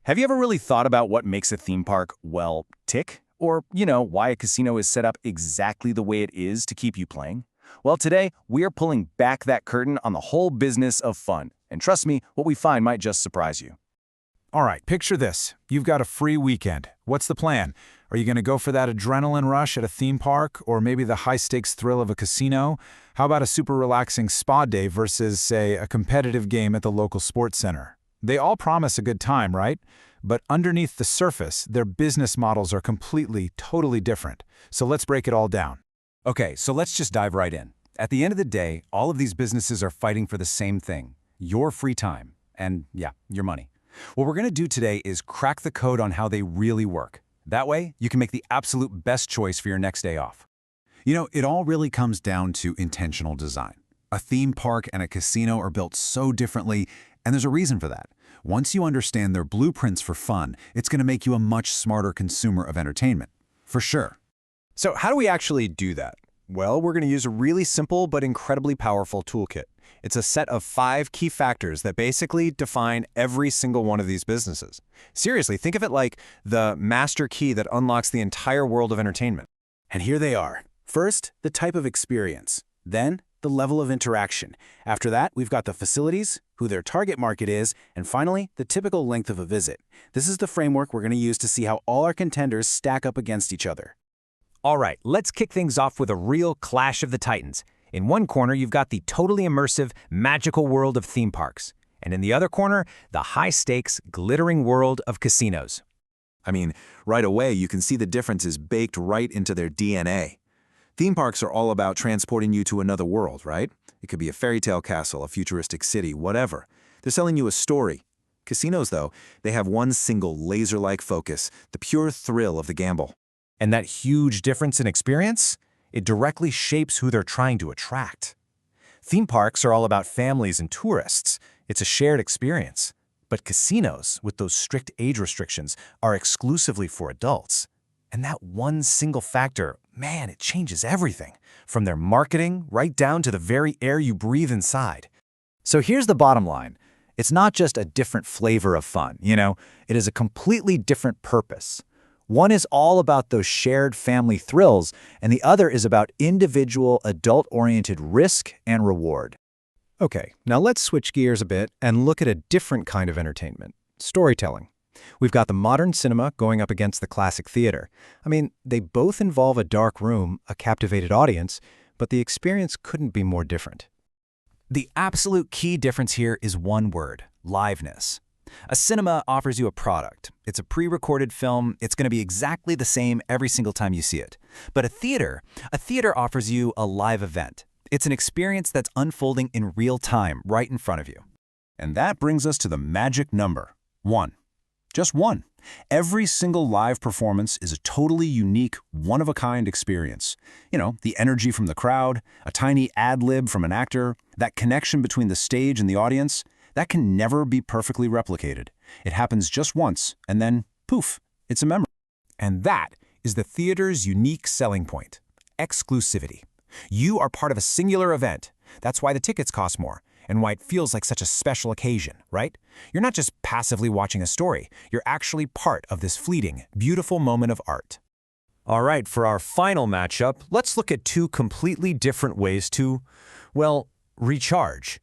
Have you ever really thought about what makes a theme park, well, tick? Or, why a casino is set up exactly the way it is to keep you playing? Well, today, we are pulling back that curtain on the whole business of fun. And trust me, what we find might just surprise you. All right, picture this. You've got a free weekend. What's the plan? Are you going to go for that adrenaline rush at a theme park, or maybe the high-stakes thrill of a casino? How about a super relaxing spa day versus, say, a competitive game at the local sports center? They all promise a good time, right? But underneath the surface, their business models are completely, totally different. So let's break it all down. Okay, so let's just dive right in. At the end of the day, all of these businesses are fighting for the same thing: your free time and, yeah, your money. What we're going to do today is crack the code on how they really work. That way, you can make the absolute best choice for your next day off. It all really comes down to intentional design. A theme park and a casino are built so differently, and there's a reason for that. Once you understand their blueprints for fun, it's going to make you a much smarter consumer of entertainment. For sure. So how do we actually do that? Well, we're going to use a really simple but incredibly powerful toolkit. It's a set of 5 key factors that basically define every single one of these businesses. Seriously, think of it like the master key that unlocks the entire world of entertainment. And here they are. First, the type of experience. Then, the level of interaction. After that, we've got the facilities, who their target market is, and finally, the typical length of a visit. This is the framework we're going to use to see how all our contenders stack up against each other. All right, let's kick things off with a real clash of the titans. In one corner, you've got the totally immersive, magical world of theme parks. And in the other corner, the high-stakes, glittering world of casinos. I mean, right away, you can see the difference is baked right into their DNA. Theme parks are all about transporting you to another world, right? It could be a fairy tale castle, a futuristic city, whatever. They're selling you a story. Casinos, though, they have one single laser-like focus, the pure thrill of the gamble. And that huge difference in experience? It directly shapes who they're trying to attract. Theme parks are all about families and tourists. It's a shared experience. But casinos, with those strict age restrictions, are exclusively for adults. And that one single factor, man, it changes everything, from their marketing right down to the very air you breathe inside. So here's the bottom line. It's not just a different flavor of fun, It is a completely different purpose. One is all about those shared family thrills, and the other is about individual, adult-oriented risk and reward. Okay, now let's switch gears a bit and look at a different kind of entertainment: storytelling. We've got the modern cinema going up against the classic theater. I mean, they both involve a dark room, a captivated audience, but the experience couldn't be more different. The absolute key difference here is one word: liveness. A cinema offers you a product. It's a pre-recorded film. It's going to be exactly the same every single time you see it. But a theater offers you a live event. It's an experience that's unfolding in real time right in front of you. And that brings us to the magic number: 1. Just 1. Every single live performance is a totally unique, one-of-a-kind experience. The energy from the crowd, a tiny ad-lib from an actor, that connection between the stage and the audience, that can never be perfectly replicated. It happens just once, and then, poof, it's a memory. And that is the theater's unique selling point: exclusivity. You are part of a singular event. That's why the tickets cost more, and why it feels like such a special occasion, right? You're not just passively watching a story. You're actually part of this fleeting, beautiful moment of art. All right, for our final matchup, let's look at 2 completely different ways to, well, recharge.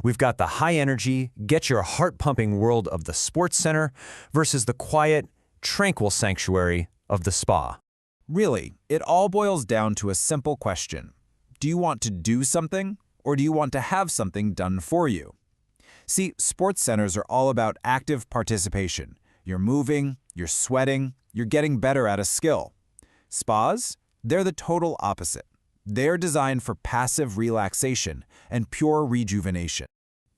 We've got the high-energy, get-your-heart-pumping world of the sports center versus the quiet, tranquil sanctuary of the spa. Really, it all boils down to a simple question. Do you want to do something, or do you want to have something done for you? See, sports centers are all about active participation. You're moving, you're sweating, you're getting better at a skill. Spas? They're the total opposite. They're designed for passive relaxation and pure rejuvenation.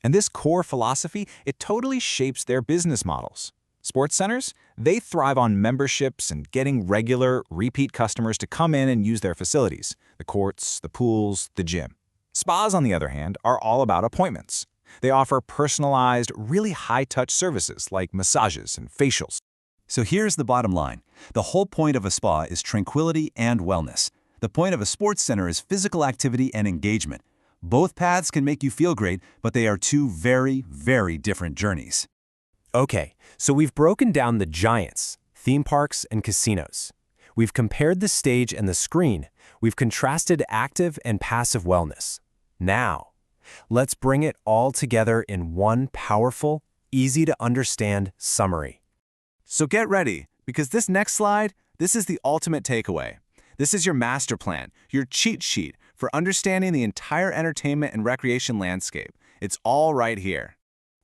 And this core philosophy, it totally shapes their business models. Sports centers, they thrive on memberships and getting regular, repeat customers to come in and use their facilities: the courts, the pools, the gym. Spas, on the other hand, are all about appointments. They offer personalized, really high-touch services like massages and facials. So here's the bottom line. The whole point of a spa is tranquility and wellness. The point of a sports center is physical activity and engagement. Both paths can make you feel great, but they are 2 very, very different journeys. Okay, so we've broken down the giants, theme parks and casinos. We've compared the stage and the screen. We've contrasted active and passive wellness. Now, let's bring it all together in one powerful, easy-to-understand summary. So get ready, because this next slide, this is the ultimate takeaway. This is your master plan, your cheat sheet for understanding the entire entertainment and recreation landscape. It's all right here.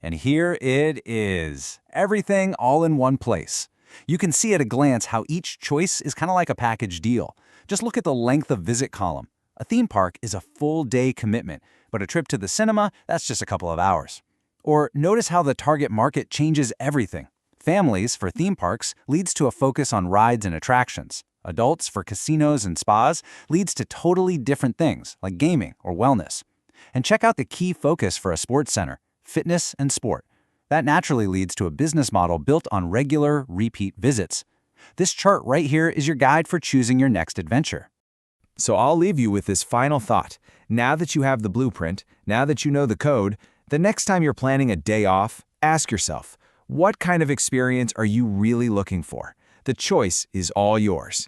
And here it is. Everything all in one place. You can see at a glance how each choice is kind of like a package deal. Just look at the length of visit column. A theme park is a full-day commitment, but a trip to the cinema, that's just a couple of hours. Or notice how the target market changes everything. Families for theme parks leads to a focus on rides and attractions. Adults for casinos and spas leads to totally different things like gaming or wellness. And check out the key focus for a sports center, fitness and sport. That naturally leads to a business model built on regular, repeat visits. This chart right here is your guide for choosing your next adventure. So I'll leave you with this final thought. Now that you have the blueprint, now that you know the code, the next time you're planning a day off, ask yourself, what kind of experience are you really looking for? The choice is all yours.